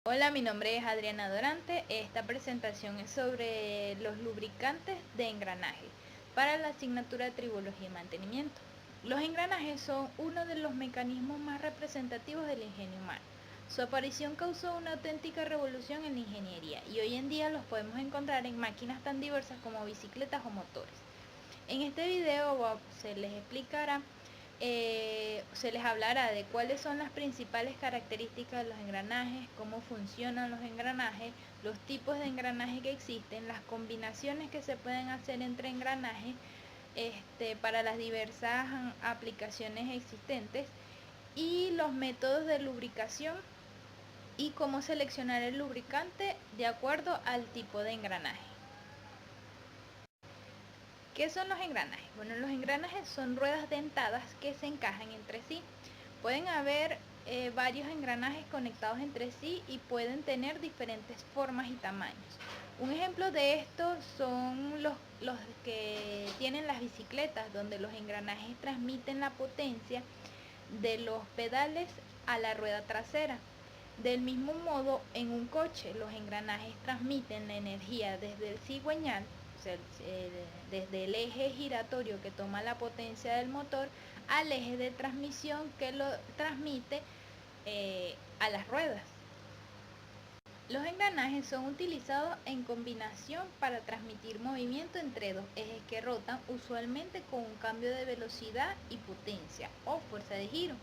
Hola, mi nombre es Adriana Dorante. Esta presentación es sobre los lubricantes de engranaje para la asignatura de Tribología y Mantenimiento. Los engranajes son uno de los mecanismos más representativos del ingenio humano. Su aparición causó una auténtica revolución en la ingeniería y hoy en día los podemos encontrar en máquinas tan diversas como bicicletas o motores. En este video se les hablará de cuáles son las principales características de los engranajes, cómo funcionan los engranajes, los tipos de engranajes que existen, las combinaciones que se pueden hacer entre engranajes para las diversas aplicaciones existentes y los métodos de lubricación y cómo seleccionar el lubricante de acuerdo al tipo de engranaje. ¿Qué son los engranajes? Bueno, los engranajes son ruedas dentadas que se encajan entre sí. Pueden haber varios engranajes conectados entre sí y pueden tener diferentes formas y tamaños. Un ejemplo de esto son los que tienen las bicicletas, donde los engranajes transmiten la potencia de los pedales a la rueda trasera. Del mismo modo, en un coche, los engranajes transmiten la energía desde el cigüeñal, desde el eje giratorio que toma la potencia del motor, al eje de transmisión que lo transmite a las ruedas. Los engranajes son utilizados en combinación para transmitir movimiento entre dos ejes que rotan, usualmente con un cambio de velocidad y potencia o fuerza de giro,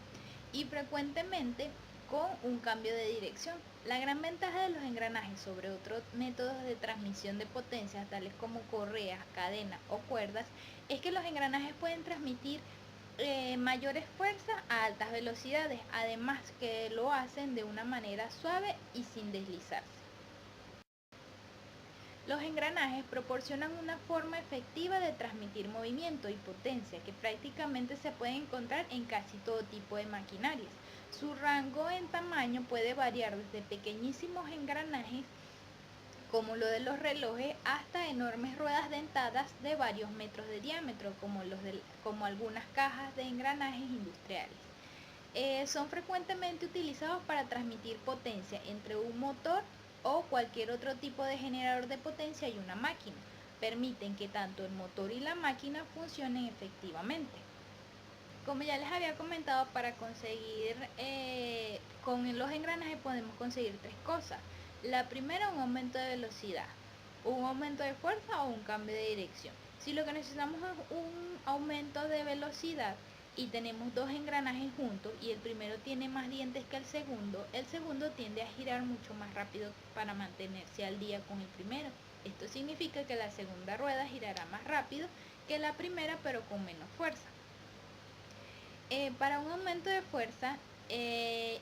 y frecuentemente con un cambio de dirección. La gran ventaja de los engranajes sobre otros métodos de transmisión de potencias, tales como correas, cadenas o cuerdas, es que los engranajes pueden transmitir mayores fuerzas a altas velocidades, además que lo hacen de una manera suave y sin deslizarse. Los engranajes proporcionan una forma efectiva de transmitir movimiento y potencia que prácticamente se puede encontrar en casi todo tipo de maquinarias. Su rango en tamaño puede variar desde pequeñísimos engranajes como lo de los relojes hasta enormes ruedas dentadas de varios metros de diámetro como algunas cajas de engranajes industriales. Son frecuentemente utilizados para transmitir potencia entre un motor o cualquier otro tipo de generador de potencia y una máquina. Permiten que tanto el motor y la máquina funcionen efectivamente. Como ya les había comentado, para conseguir con los engranajes podemos conseguir tres cosas. La primera, un aumento de velocidad, un aumento de fuerza o un cambio de dirección. Si lo que necesitamos es un aumento de velocidad y tenemos dos engranajes juntos y el primero tiene más dientes que el segundo tiende a girar mucho más rápido para mantenerse al día con el primero. Esto significa que la segunda rueda girará más rápido que la primera, pero con menos fuerza. Para un aumento de fuerza y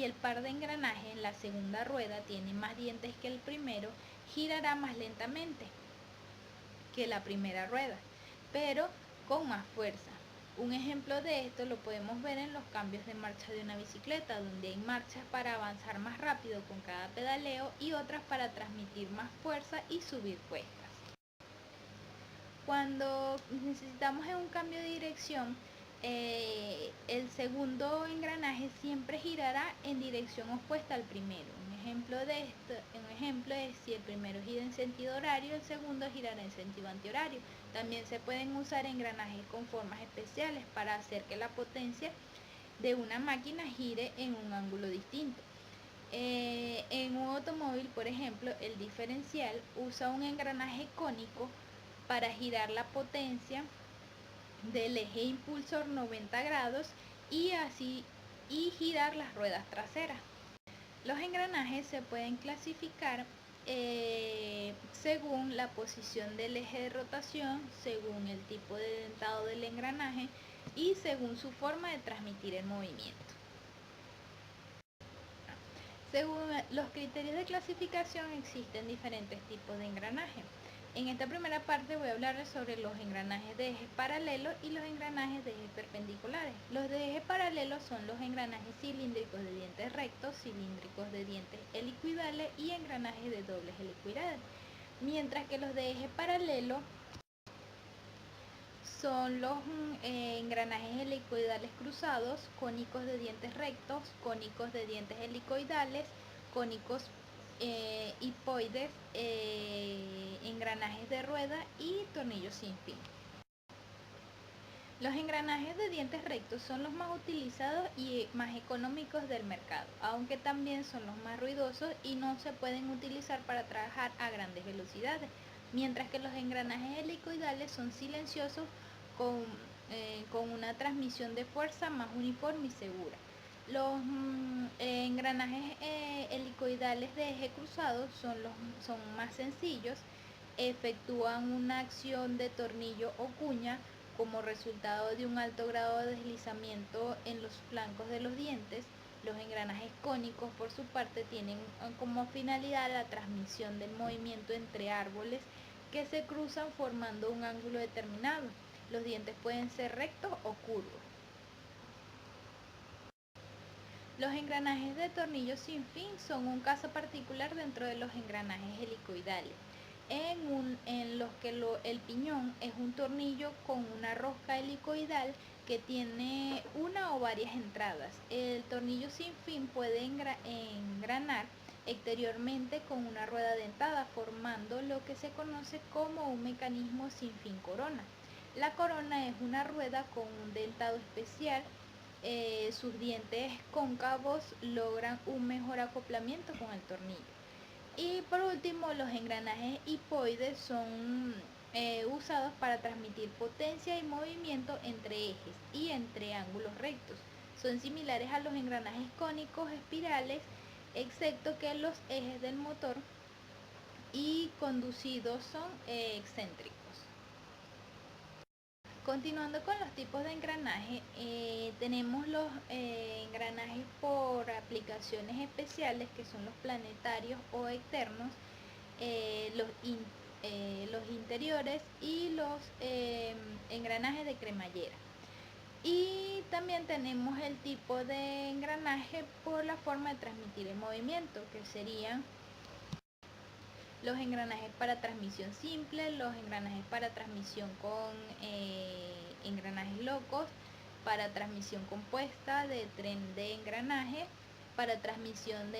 el par de engranajes en la segunda rueda tiene más dientes que el primero, girará más lentamente que la primera rueda, pero con más fuerza. Un ejemplo de esto lo podemos ver en los cambios de marcha de una bicicleta, donde hay marchas para avanzar más rápido con cada pedaleo y otras para transmitir más fuerza y subir cuestas. Cuando necesitamos un cambio de dirección, el segundo engranaje siempre girará en dirección opuesta al primero. Un ejemplo es si el primero gira en sentido horario, el segundo girará en sentido antihorario. También se pueden usar engranajes con formas especiales para hacer que la potencia de una máquina gire en un ángulo distinto. En un automóvil, por ejemplo, el diferencial usa un engranaje cónico para girar la potencia del eje impulsor 90 grados y girar las ruedas traseras. Los engranajes se pueden clasificar según la posición del eje de rotación, según el tipo de dentado del engranaje y según su forma de transmitir el movimiento. Según los criterios de clasificación existen diferentes tipos de engranaje. En esta primera parte voy a hablarles sobre los engranajes de ejes paralelos y los engranajes de ejes perpendiculares. Los de eje paralelo son los engranajes cilíndricos de dientes rectos, cilíndricos de dientes helicoidales y engranajes de dobles helicoidales. Mientras que los de eje paralelo son los engranajes helicoidales cruzados, cónicos de dientes rectos, cónicos de dientes helicoidales cónicos, hipoides, engranajes de rueda y tornillos sin fin. Los engranajes de dientes rectos son los más utilizados y más económicos del mercado, aunque también son los más ruidosos y no se pueden utilizar para trabajar a grandes velocidades, mientras que los engranajes helicoidales son silenciosos con una transmisión de fuerza más uniforme y segura. Los engranajes helicoidales de eje cruzado son más sencillos, efectúan una acción de tornillo o cuña como resultado de un alto grado de deslizamiento en los flancos de los dientes. Los engranajes cónicos, por su parte, tienen como finalidad la transmisión del movimiento entre árboles que se cruzan formando un ángulo determinado. Los dientes pueden ser rectos o curvos. Los engranajes de tornillos sin fin son un caso particular dentro de los engranajes helicoidales, en los que el piñón es un tornillo con una rosca helicoidal que tiene una o varias entradas. El tornillo sin fin puede engranar exteriormente con una rueda dentada, formando lo que se conoce como un mecanismo sin fin corona. La corona es una rueda con un dentado especial. Sus dientes cóncavos logran un mejor acoplamiento con el tornillo. Y por último, los engranajes hipoides son usados para transmitir potencia y movimiento entre ejes y entre ángulos rectos. Son similares a los engranajes cónicos espirales, excepto que los ejes del motor y conducidos son excéntricos. Continuando con los tipos de engranaje, tenemos los engranajes por aplicaciones especiales, que son los planetarios o externos, los interiores y los engranajes de cremallera. Y también tenemos el tipo de engranaje por la forma de transmitir el movimiento, que serían los engranajes para transmisión simple, los engranajes para transmisión con engranajes locos, para transmisión compuesta de tren de engranaje, para transmisión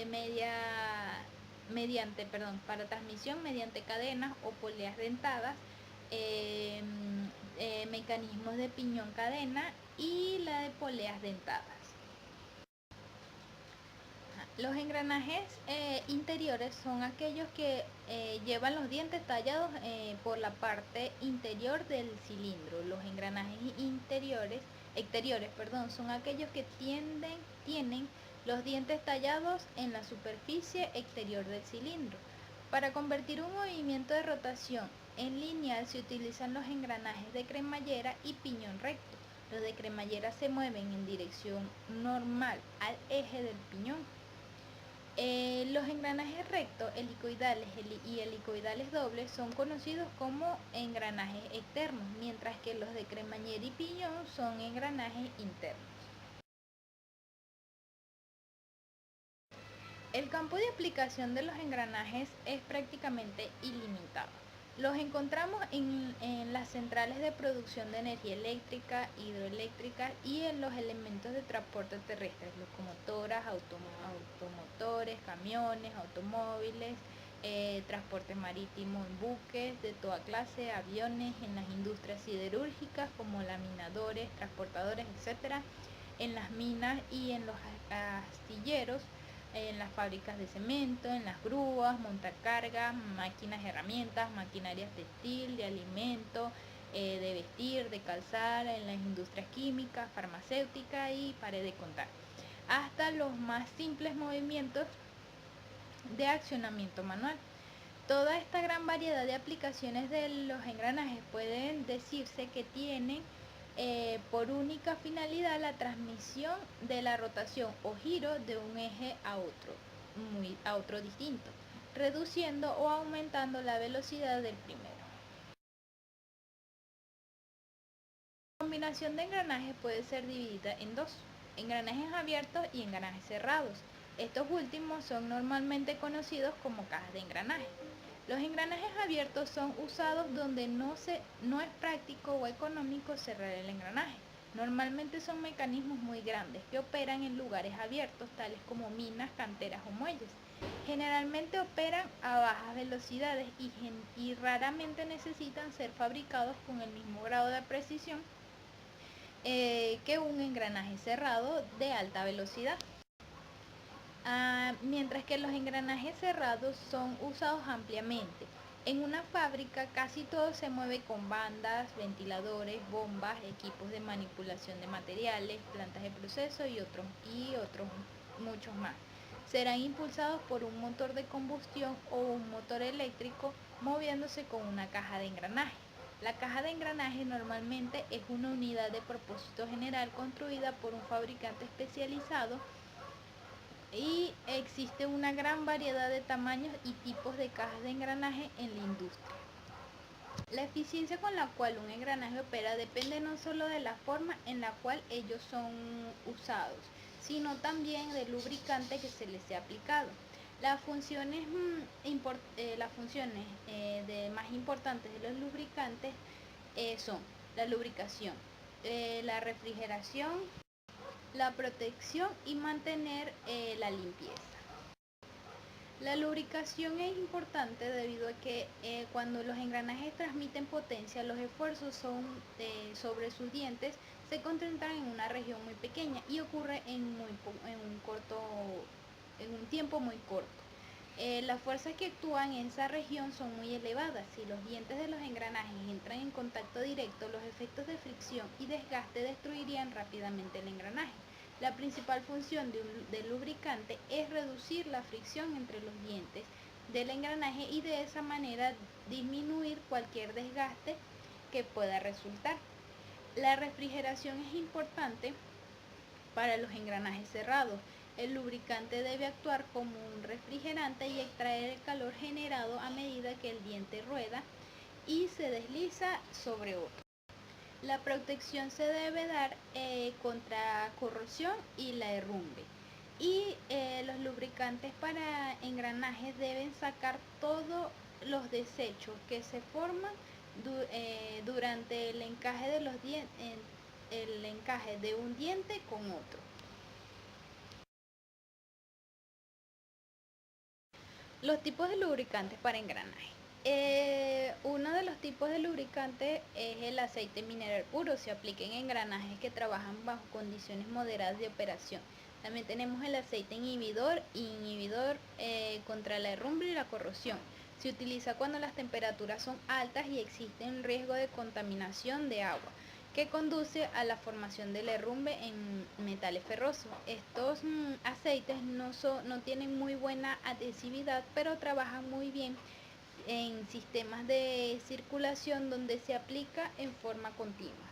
para transmisión mediante cadenas o poleas dentadas, mecanismos de piñón cadena y la de poleas dentadas. Los engranajes interiores son aquellos que llevan los dientes tallados por la parte interior del cilindro. Los engranajes exteriores, son aquellos que tienen los dientes tallados en la superficie exterior del cilindro. Para convertir un movimiento de rotación en lineal se utilizan los engranajes de cremallera y piñón recto. Los de cremallera se mueven en dirección normal al eje del piñón. Los engranajes rectos, helicoidales y helicoidales dobles son conocidos como engranajes externos, mientras que los de cremallera y piñón son engranajes internos. El campo de aplicación de los engranajes es prácticamente ilimitado. Los encontramos en las centrales de producción de energía eléctrica, hidroeléctrica y en los elementos de transporte terrestre, locomotoras, automotores, camiones, automóviles, transporte marítimo en buques de toda clase, aviones, en las industrias siderúrgicas como laminadores, transportadores, etc., en las minas y en los astilleros, en las fábricas de cemento, en las grúas, montacargas, máquinas, herramientas, maquinaria textil, de alimento, de vestir, de calzar, en las industrias químicas, farmacéuticas y pare de contar, hasta los más simples movimientos de accionamiento manual. Toda esta gran variedad de aplicaciones de los engranajes pueden decirse que tienen por única finalidad la transmisión de la rotación o giro de un eje a otro distinto, reduciendo o aumentando la velocidad del primero. La combinación de engranajes puede ser dividida en dos: engranajes abiertos y engranajes cerrados. Estos últimos son normalmente conocidos como cajas de engranaje. Los engranajes abiertos son usados donde no es práctico o económico cerrar el engranaje. Normalmente son mecanismos muy grandes que operan en lugares abiertos, tales como minas, canteras o muelles. Generalmente operan a bajas velocidades y raramente necesitan ser fabricados con el mismo grado de precisión que un engranaje cerrado de alta velocidad. Mientras que los engranajes cerrados son usados ampliamente. En una fábrica casi todo se mueve con bandas, ventiladores, bombas, equipos de manipulación de materiales, plantas de proceso y otros muchos más. Serán impulsados por un motor de combustión o un motor eléctrico moviéndose con una caja de engranaje. La caja de engranaje normalmente es una unidad de propósito general construida por un fabricante especializado y existe una gran variedad de tamaños y tipos de cajas de engranaje en la industria. La eficiencia con la cual un engranaje opera depende no solo de la forma en la cual ellos son usados, sino también del lubricante que se les ha aplicado. Las funciones más importantes de los lubricantes son la lubricación, la refrigeración, la protección y mantener la limpieza. La lubricación es importante debido a que cuando los engranajes transmiten potencia, los esfuerzos sobre sus dientes se concentran en una región muy pequeña y ocurre en un tiempo muy corto. Las fuerzas que actúan en esa región son muy elevadas. Si los dientes de los engranajes entran en contacto directo, los efectos de fricción y desgaste destruirían rápidamente el engranaje. La principal función del lubricante es reducir la fricción entre los dientes del engranaje y de esa manera disminuir cualquier desgaste que pueda resultar. La refrigeración es importante para los engranajes cerrados. El lubricante debe actuar como un refrigerante y extraer el calor generado a medida que el diente rueda y se desliza sobre otro. La protección se debe dar contra corrosión y la herrumbre. Y los lubricantes para engranajes deben sacar todos los desechos que se forman durante el encaje de un diente con otro. Los tipos de lubricantes para engranaje. Uno de los tipos de lubricante es el aceite mineral puro. Se aplica en engranajes que trabajan bajo condiciones moderadas de operación. También tenemos el aceite inhibidor contra la herrumbre y la corrosión. Se utiliza cuando las temperaturas son altas y existe un riesgo de contaminación de agua, que conduce a la formación del herrumbre en metales ferrosos. Estos aceites no tienen muy buena adhesividad, pero trabajan muy bien en sistemas de circulación donde se aplica en forma continua.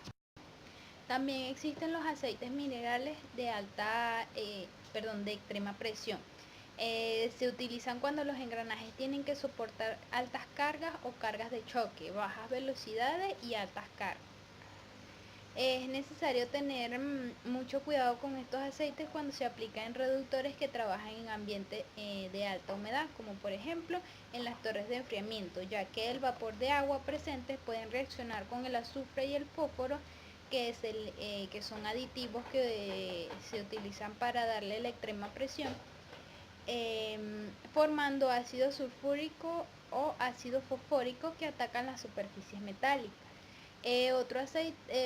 También existen los aceites minerales de extrema presión. Se utilizan cuando los engranajes tienen que soportar altas cargas o cargas de choque, bajas velocidades y altas cargas. Es necesario tener mucho cuidado con estos aceites cuando se aplican en reductores que trabajan en ambientes de alta humedad, como por ejemplo en las torres de enfriamiento, ya que el vapor de agua presente pueden reaccionar con el azufre y el fósforo, que son aditivos que se utilizan para darle la extrema presión, formando ácido sulfúrico o ácido fosfórico que atacan las superficies metálicas.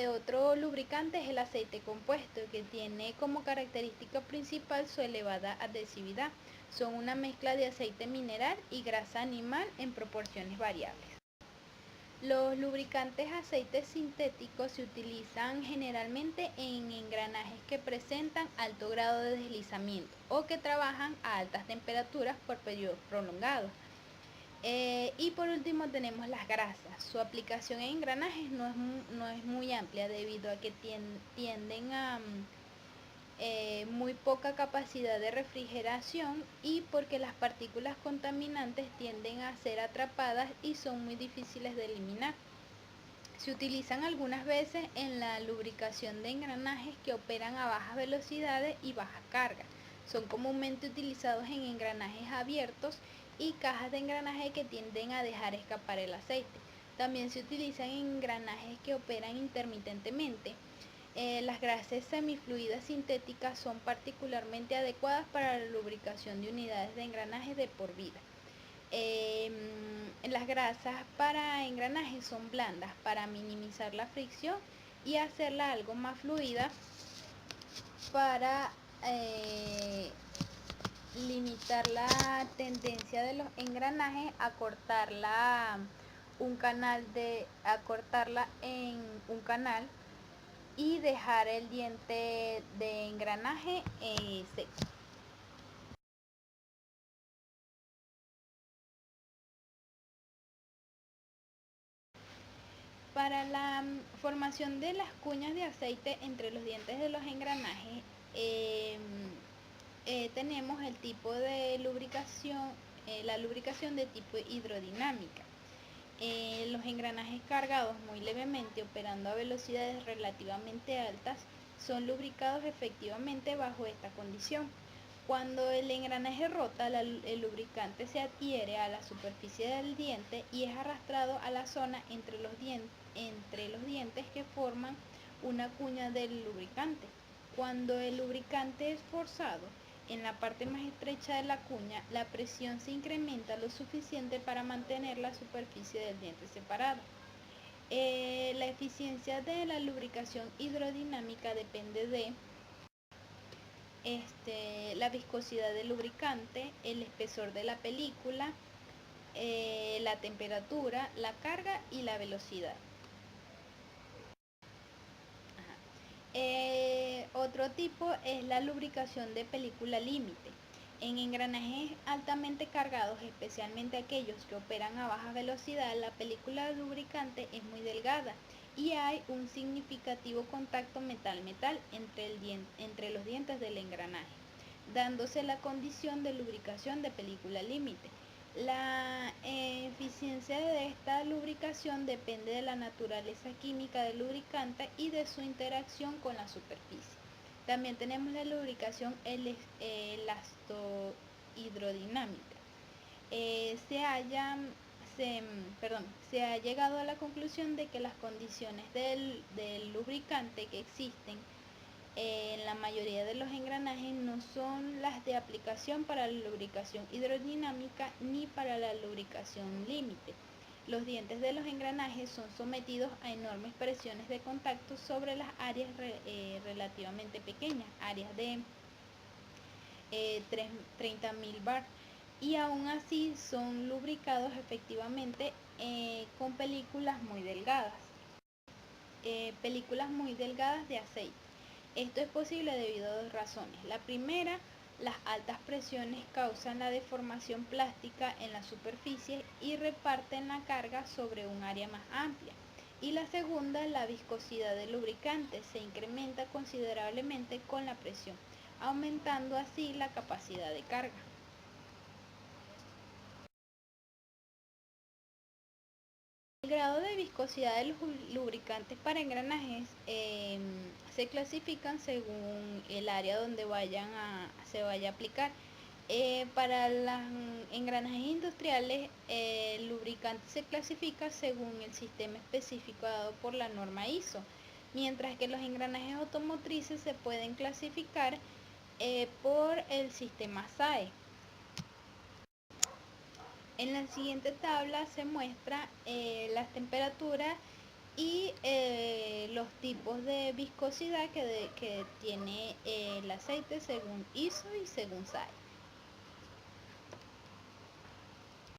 Otro lubricante es el aceite compuesto, que tiene como característica principal su elevada adhesividad. Son una mezcla de aceite mineral y grasa animal en proporciones variables. Los lubricantes aceites sintéticos se utilizan generalmente en engranajes que presentan alto grado de deslizamiento o que trabajan a altas temperaturas por periodos prolongados. Y por último tenemos las grasas. Su aplicación en engranajes no es muy amplia debido a que tienden a muy poca capacidad de refrigeración y porque las partículas contaminantes tienden a ser atrapadas y son muy difíciles de eliminar. Se utilizan algunas veces en la lubricación de engranajes que operan a bajas velocidades y bajas cargas. Son comúnmente utilizados en engranajes abiertos y cajas de engranaje que tienden a dejar escapar el aceite. También se utilizan en engranajes que operan intermitentemente. Las grasas semifluidas sintéticas son particularmente adecuadas para la lubricación de unidades de engranaje de por vida. Las grasas para engranajes son blandas para minimizar la fricción y hacerla algo más fluida para limitar la tendencia de los engranajes a cortarla en un canal y dejar el diente de engranaje seco. Para la formación de las cuñas de aceite entre los dientes de los engranajes, tenemos el tipo de lubricación, la lubricación de tipo hidrodinámica. Los engranajes cargados muy levemente operando a velocidades relativamente altas son lubricados efectivamente bajo esta condición. Cuando el engranaje rota, el lubricante se adhiere a la superficie del diente y es arrastrado a la zona entre los dientes que forman una cuña del lubricante. Cuando el lubricante es forzado en la parte más estrecha de la cuña, la presión se incrementa lo suficiente para mantener la superficie del diente separada. La eficiencia de la lubricación hidrodinámica depende de la viscosidad del lubricante, el espesor de la película, la temperatura, la carga y la velocidad. Otro tipo es la lubricación de película límite. En engranajes altamente cargados, especialmente aquellos que operan a baja velocidad, la película lubricante es muy delgada y hay un significativo contacto metal-metal entre los dientes del engranaje, dándose la condición de lubricación de película límite. La eficiencia de esta lubricación depende de la naturaleza química del lubricante y de su interacción con la superficie. También tenemos la lubricación elastohidrodinámica. Se ha llegado a la conclusión de que las condiciones del lubricante que existen en la mayoría de los engranajes no son las de aplicación para la lubricación hidrodinámica ni para la lubricación límite. Los dientes de los engranajes son sometidos a enormes presiones de contacto sobre las áreas relativamente pequeñas, áreas de 30.000 bar, y aún así son lubricados efectivamente con películas muy delgadas de aceite. Esto es posible debido a dos razones. La primera, las altas presiones causan la deformación plástica en la superficie y reparten la carga sobre un área más amplia. Y la segunda, la viscosidad del lubricante se incrementa considerablemente con la presión, aumentando así la capacidad de carga. El grado de viscosidad de los lubricantes para engranajes se clasifican según el área donde se vaya a aplicar. Para los engranajes industriales, el lubricante se clasifica según el sistema específico dado por la norma ISO, mientras que los engranajes automotrices se pueden clasificar por el sistema SAE. En la siguiente tabla se muestra las temperaturas y los tipos de viscosidad que tiene el aceite según ISO y según SAE.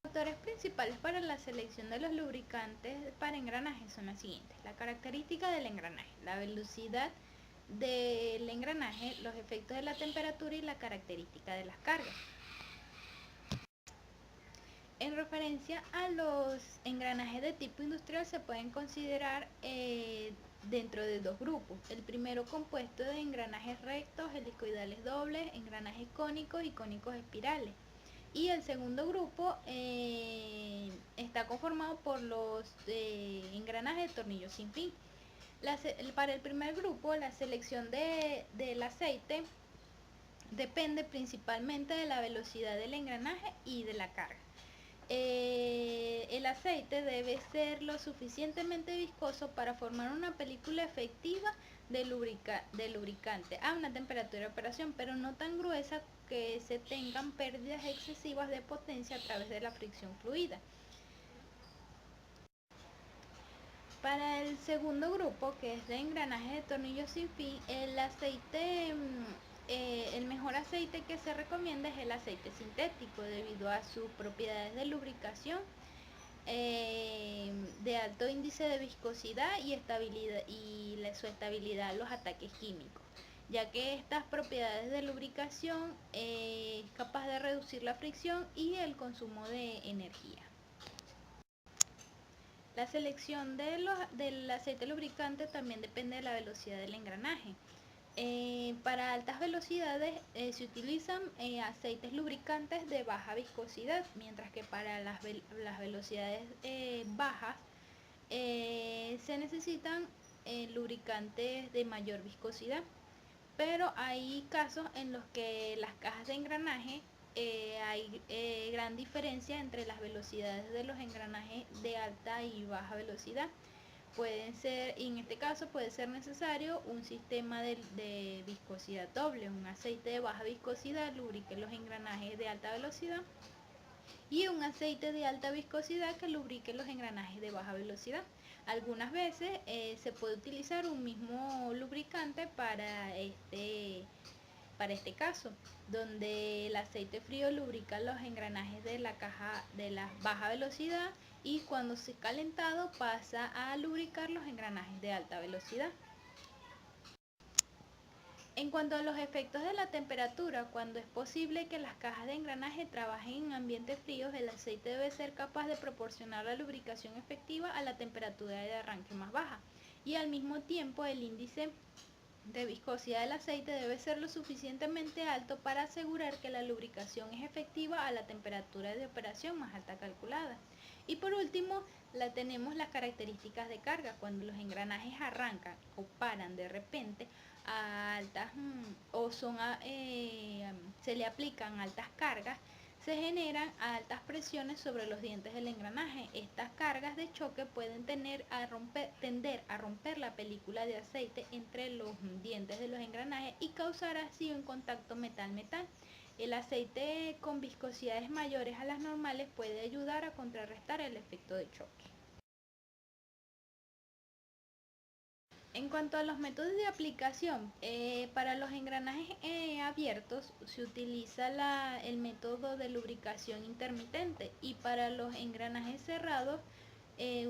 Los factores principales para la selección de los lubricantes para engranajes son las siguientes: la característica del engranaje, la velocidad del engranaje, los efectos de la temperatura y la característica de las cargas. En referencia a los engranajes de tipo industrial, se pueden considerar dentro de dos grupos. El primero, compuesto de engranajes rectos, helicoidales dobles, engranajes cónicos y cónicos espirales. Y el segundo grupo está conformado por los engranajes de tornillos sin fin. Para el primer grupo, la selección del aceite depende principalmente de la velocidad del engranaje y de la carga. el aceite debe ser lo suficientemente viscoso para formar una película efectiva de lubricante a una temperatura de operación, pero no tan gruesa que se tengan pérdidas excesivas de potencia a través de la fricción fluida. Para el segundo grupo, que es de engranajes de tornillos sin fin, el aceite, el mejor aceite que se recomienda es el aceite sintético debido a sus propiedades de lubricación, de alto índice de viscosidad y estabilidad su estabilidad a los ataques químicos, ya que estas propiedades de lubricación es capaz de reducir la fricción y el consumo de energía. La selección del aceite lubricante también depende de la velocidad del engranaje. Para altas velocidades se utilizan aceites lubricantes de baja viscosidad, mientras que para las velocidades bajas se necesitan lubricantes de mayor viscosidad. Pero hay casos en los que las cajas de engranaje hay gran diferencia entre las velocidades de los engranajes de alta y baja velocidad. En este caso puede ser necesario un sistema de viscosidad doble, un aceite de baja viscosidad lubrique los engranajes de alta velocidad y un aceite de alta viscosidad que lubrique los engranajes de baja velocidad. Algunas veces se puede utilizar un mismo lubricante para este caso, donde el aceite frío lubrica los engranajes de la caja de la baja velocidad y cuando se es calentado pasa a lubricar los engranajes de alta velocidad. En cuanto a los efectos de la temperatura, cuando es posible que las cajas de engranaje trabajen en ambientes fríos, el aceite debe ser capaz de proporcionar la lubricación efectiva a la temperatura de arranque más baja y al mismo tiempo el índice de viscosidad del aceite debe ser lo suficientemente alto para asegurar que la lubricación es efectiva a la temperatura de operación más alta calculada. Y por último, tenemos las características de carga. Cuando los engranajes arrancan o paran de repente a altas se le aplican altas cargas, se generan altas presiones sobre los dientes del engranaje. Estas cargas de choque pueden tender a romper la película de aceite entre los dientes de los engranajes y causar así un contacto metal-metal. El aceite con viscosidades mayores a las normales puede ayudar a contrarrestar el efecto de choque. En cuanto a los métodos de aplicación, para los engranajes abiertos se utiliza el método de lubricación intermitente y para los engranajes cerrados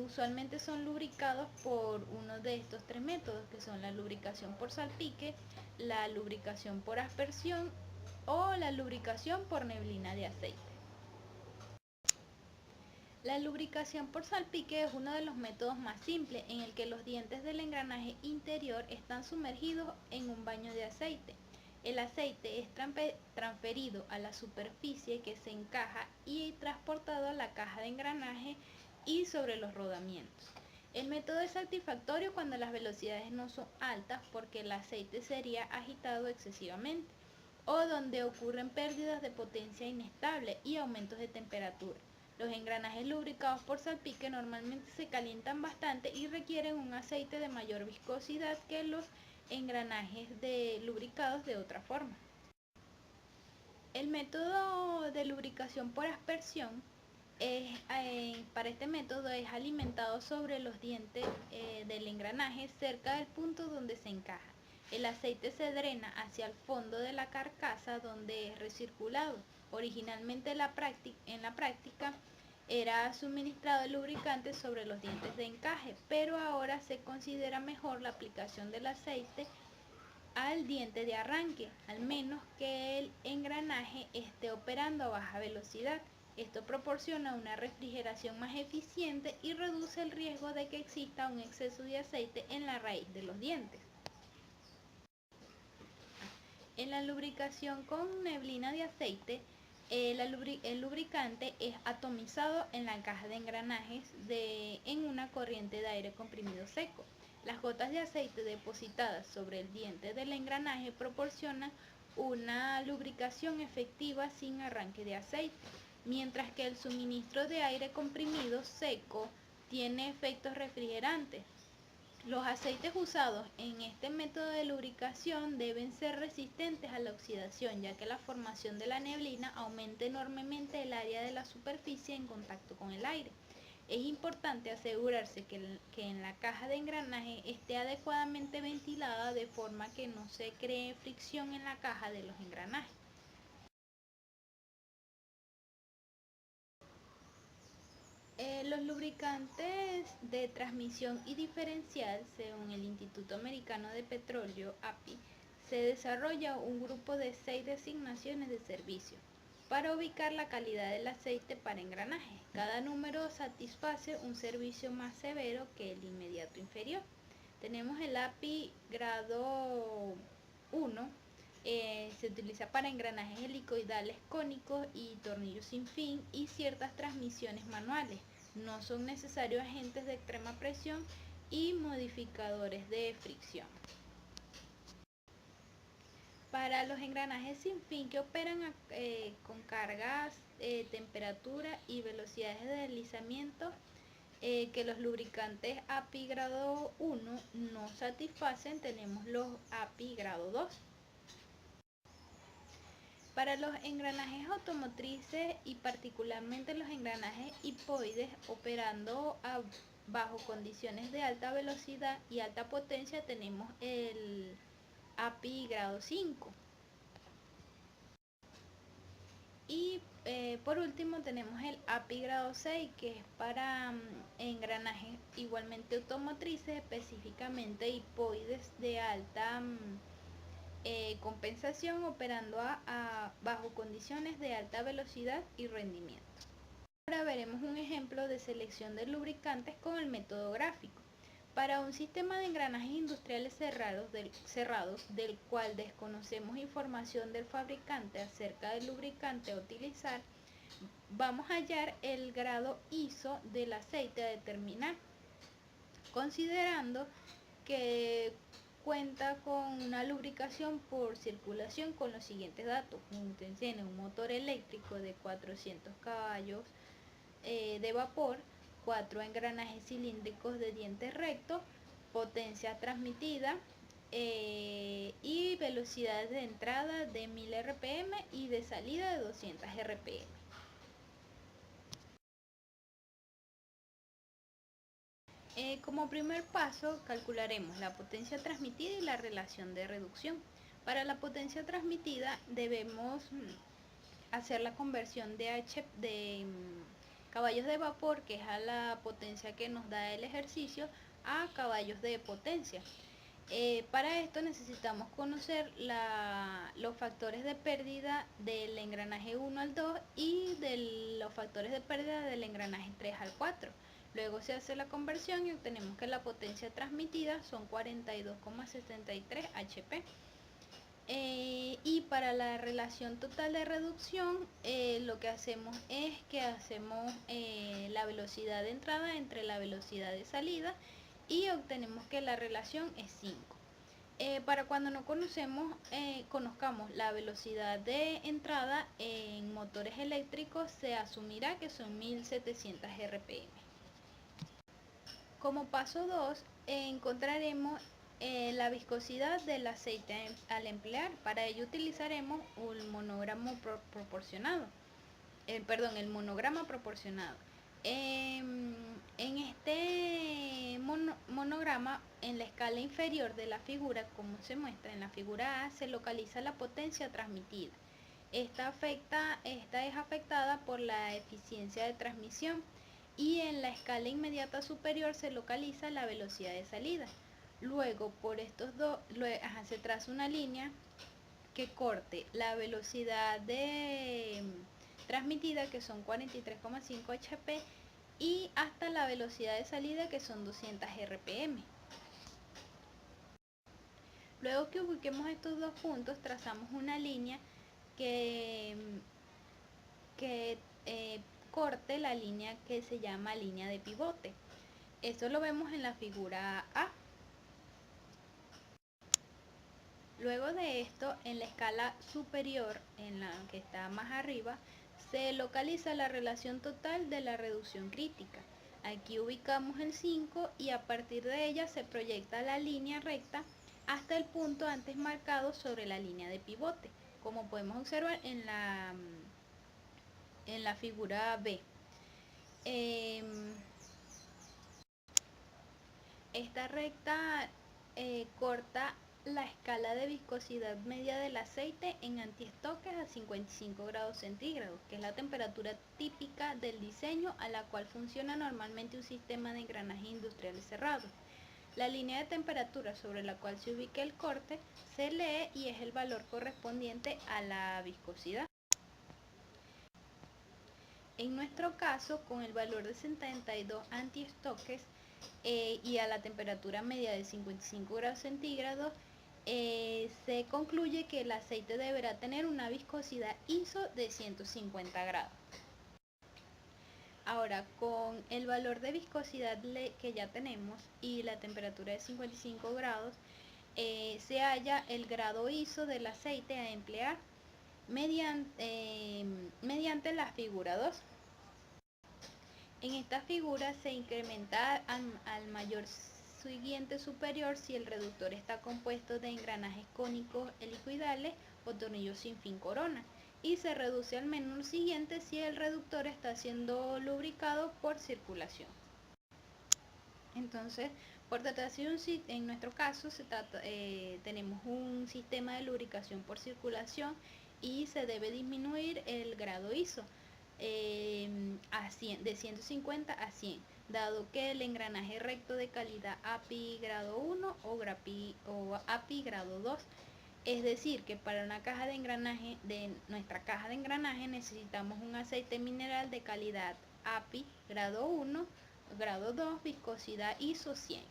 usualmente son lubricados por uno de estos tres métodos, que son la lubricación por salpique, la lubricación por aspersión o la lubricación por neblina de aceite. La lubricación por salpique es uno de los métodos más simples en el que los dientes del engranaje interior están sumergidos en un baño de aceite. El aceite es transferido a la superficie que se encaja y transportado a la caja de engranaje y sobre los rodamientos. El método es satisfactorio cuando las velocidades no son altas porque el aceite sería agitado excesivamente o donde ocurren pérdidas de potencia inestable y aumentos de temperatura. Los engranajes lubricados por salpique normalmente se calientan bastante y requieren un aceite de mayor viscosidad que los engranajes lubricados de otra forma. El método de lubricación por aspersión para este método es alimentado sobre los dientes del engranaje cerca del punto donde se encaja. El aceite se drena hacia el fondo de la carcasa donde es recirculado. Originalmente en la práctica era suministrado el lubricante sobre los dientes de encaje, pero ahora se considera mejor la aplicación del aceite al diente de arranque, al menos que el engranaje esté operando a baja velocidad. Esto proporciona una refrigeración más eficiente y reduce el riesgo de que exista un exceso de aceite en la raíz de los dientes. En la lubricación con neblina de aceite, el lubricante es atomizado en la caja de engranajes en una corriente de aire comprimido seco. Las gotas de aceite depositadas sobre el diente del engranaje proporcionan una lubricación efectiva sin arranque de aceite. mientras que el suministro de aire comprimido seco tiene efectos refrigerantes. Los aceites usados en este método de lubricación deben ser resistentes a la oxidación, ya que la formación de la neblina aumenta enormemente el área de la superficie en contacto con el aire. Es importante asegurarse que en la caja de engranaje esté adecuadamente ventilada de forma que no se cree fricción en la caja de los engranajes. Los lubricantes de transmisión y diferencial, según el Instituto Americano de Petróleo, API, se desarrolla un grupo de 6 designaciones de servicio para ubicar la calidad del aceite para engranajes. Cada número satisface un servicio más severo que el inmediato inferior. Tenemos el API grado 1, se utiliza para engranajes helicoidales cónicos y tornillos sin fin y ciertas transmisiones manuales. No son necesarios agentes de extrema presión y modificadores de fricción. Para los engranajes sin fin que operan con cargas, temperatura y velocidades de deslizamiento que los lubricantes API grado 1 no satisfacen, tenemos los API grado 2. Para los engranajes automotrices y particularmente los engranajes hipoides operando bajo condiciones de alta velocidad y alta potencia, tenemos el API grado 5. Y por último tenemos el API grado 6, que es para engranajes igualmente automotrices, específicamente hipoides de alta compensación operando bajo condiciones de alta velocidad y rendimiento. Ahora veremos un ejemplo de selección de lubricantes con el método gráfico. Para un sistema de engranajes industriales cerrados del cual desconocemos información del fabricante acerca del lubricante a utilizar, vamos a hallar el grado ISO del aceite a determinar, considerando que cuenta con una lubricación por circulación con los siguientes datos. Tiene un motor eléctrico de 400 caballos de vapor, 4 engranajes cilíndricos de dientes rectos, potencia transmitida y velocidades de entrada de 1000 rpm y de salida de 200 rpm. Como primer paso calcularemos la potencia transmitida y la relación de reducción. Para la potencia transmitida debemos hacer la conversión de caballos de vapor, que es a la potencia que nos da el ejercicio, a caballos de potencia. Para esto necesitamos conocer los factores de pérdida del engranaje 1 al 2 y de los factores de pérdida del engranaje 3 al 4. Luego se hace la conversión y obtenemos que la potencia transmitida son 42,73 HP. Y para la relación total de reducción, lo que hacemos es que hacemos la velocidad de entrada entre la velocidad de salida y obtenemos que la relación es 5. Para cuando no conozcamos la velocidad de entrada en motores eléctricos, se asumirá que son 1700 rpm. Como paso 2, encontraremos la viscosidad del aceite al emplear. Para ello utilizaremos un monograma proporcionado. El monograma proporcionado. En este monograma, en la escala inferior de la figura, como se muestra en la figura A, se localiza la potencia transmitida. Esta es afectada por la eficiencia de transmisión, y en la escala inmediata superior se localiza la velocidad de salida. Luego, por estos dos, se traza una línea que corte la velocidad de transmitida, que son 43,5 HP, y hasta la velocidad de salida, que son 200 RPM. Luego que ubiquemos estos dos puntos, trazamos una línea que corte la línea que se llama línea de pivote. Esto lo vemos en la figura A. Luego de esto, en la escala superior, en la que está más arriba, se localiza la relación total de la reducción crítica. Aquí ubicamos el 5 y a partir de ella se proyecta la línea recta hasta el punto antes marcado sobre la línea de pivote, como podemos observar en la figura B. Esta recta corta la escala de viscosidad media del aceite en antiestoques a 55 grados centígrados, que es la temperatura típica del diseño a la cual funciona normalmente un sistema de engranaje industrial cerrado. La línea de temperatura sobre la cual se ubica el corte se lee y es el valor correspondiente a la viscosidad. En nuestro caso, con el valor de 72 antiestoques y a la temperatura media de 55 grados centígrados, se concluye que el aceite deberá tener una viscosidad ISO de 150 grados. Ahora, con el valor de viscosidad que ya tenemos y la temperatura de 55 grados, se halla el grado ISO del aceite a emplear mediante la figura 2. En esta figura se incrementa al mayor siguiente superior si el reductor está compuesto de engranajes cónicos helicoidales o tornillos sin fin corona, y se reduce al menor siguiente si el reductor está siendo lubricado por circulación. Entonces, por tratación, en nuestro caso tenemos un sistema de lubricación por circulación y se debe disminuir el grado ISO de 150 a 100, dado que el engranaje recto de calidad API grado 1 o API grado 2. Es decir, que para una caja de engranaje, nuestra caja de engranaje, necesitamos un aceite mineral de calidad API grado 1, grado 2, viscosidad ISO 100.